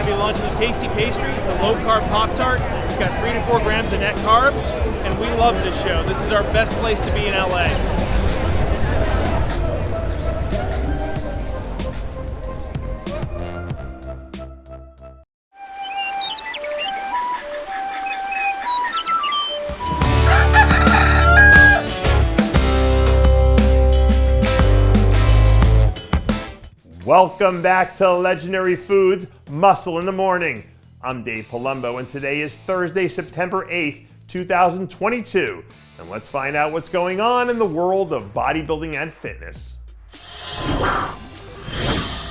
be launching a tasty pastry. It's a low-carb Pop-Tart. It's got 3 to 4 grams of net carbs, and we love this show. This is our best place to be in LA. Welcome back to Legendary Foods, Muscle in the Morning. I'm Dave Palumbo, and today is Thursday, September 8th, 2022. And let's find out what's going on in the world of bodybuilding and fitness.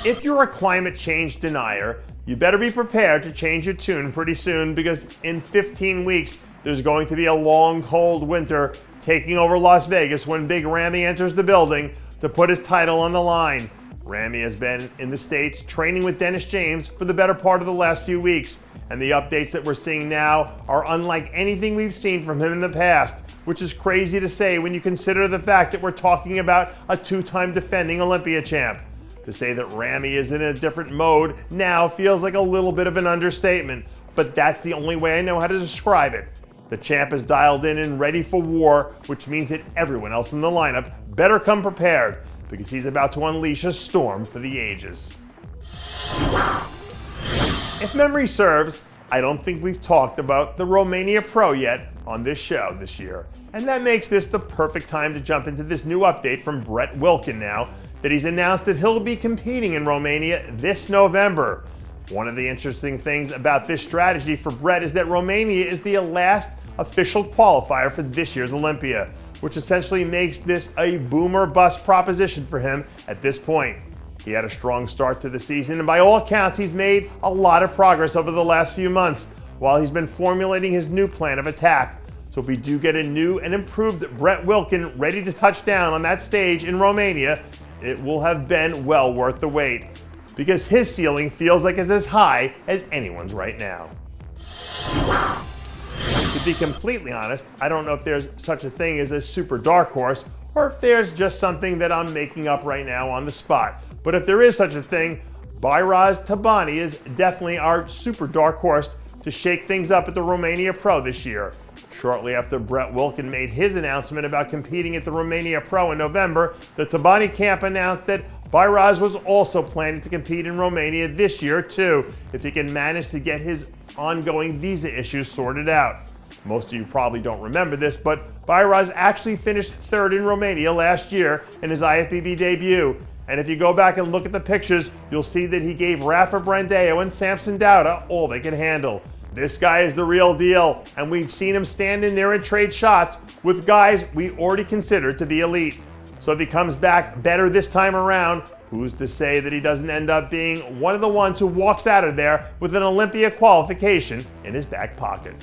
If you're a climate change denier, you better be prepared to change your tune pretty soon, because in 15 weeks, there's going to be a long, cold winter taking over Las Vegas when Big Ramy enters the building to put his title on the line. Ramy has been in the States training with Dennis James for the better part of the last few weeks, and the updates that we're seeing now are unlike anything we've seen from him in the past, which is crazy to say when you consider the fact that we're talking about a 2-time defending Olympia champ. To say that Ramy is in a different mode now feels like a little bit of an understatement, but that's the only way I know how to describe it. The champ is dialed in and ready for war, which means that everyone else in the lineup better come prepared, because he's about to unleash a storm for the ages. If memory serves, I don't think we've talked about the Romania Pro yet on this show this year. And that makes this the perfect time to jump into this new update from Brett Wilkin now, that he's announced that he'll be competing in Romania this November. One of the interesting things about this strategy for Brett is that Romania is the last official qualifier for this year's Olympia, which essentially makes this a boom or bust proposition for him at this point. He had a strong start to the season, and by all accounts, he's made a lot of progress over the last few months while he's been formulating his new plan of attack. So if we do get a new and improved Brett Wilkin ready to touch down on that stage in Romania, it will have been well worth the wait, because his ceiling feels like it's as high as anyone's right now. To be completely honest, I don't know if there's such a thing as a super dark horse, or if there's just something that I'm making up right now on the spot. But if there is such a thing, Behrooz Tabani is definitely our super dark horse to shake things up at the Romania Pro this year. Shortly after Brett Wilkin made his announcement about competing at the Romania Pro in November, the Tabani camp announced that Behrooz was also planning to compete in Romania this year too, if he can manage to get his ongoing visa issues sorted out. Most of you probably don't remember this, but Behrooz actually finished 3rd in Romania last year in his IFBB debut. And if you go back and look at the pictures, you'll see that he gave Rafa Brandao and Samson Dauda all they could handle. This guy is the real deal, and we've seen him stand in there and trade shots with guys we already consider to be elite. So if he comes back better this time around, who's to say that he doesn't end up being one of the ones who walks out of there with an Olympia qualification in his back pocket?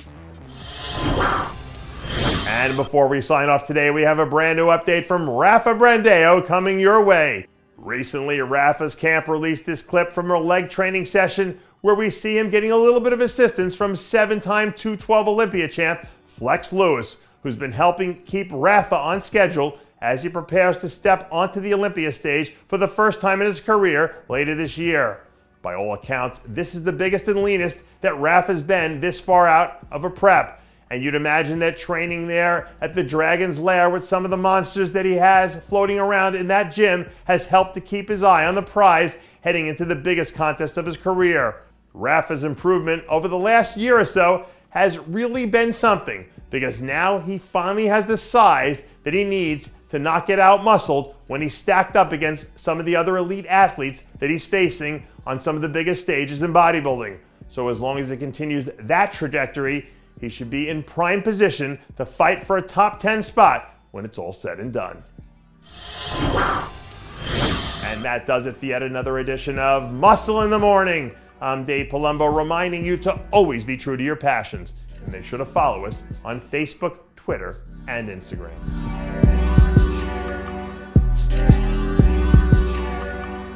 And before we sign off today, we have a brand new update from Rafa Brandao coming your way. Recently, Rafa's camp released this clip from a leg training session where we see him getting a little bit of assistance from 7-time 212 Olympia champ Flex Lewis, who's been helping keep Rafa on schedule as he prepares to step onto the Olympia stage for the first time in his career later this year. By all accounts, this is the biggest and leanest that Rafa's been this far out of a prep. And you'd imagine that training there at the Dragon's Lair with some of the monsters that he has floating around in that gym has helped to keep his eye on the prize heading into the biggest contest of his career. Rafa's improvement over the last year or so has really been something, because now he finally has the size that he needs to not get out-muscled when he's stacked up against some of the other elite athletes that he's facing on some of the biggest stages in bodybuilding. So as long as it continues that trajectory, he should be in prime position to fight for a top 10 spot when it's all said and done. And that does it for yet another edition of Muscle in the Morning. I'm Dave Palumbo, reminding you to always be true to your passions, and make sure to follow us on Facebook, Twitter, and Instagram.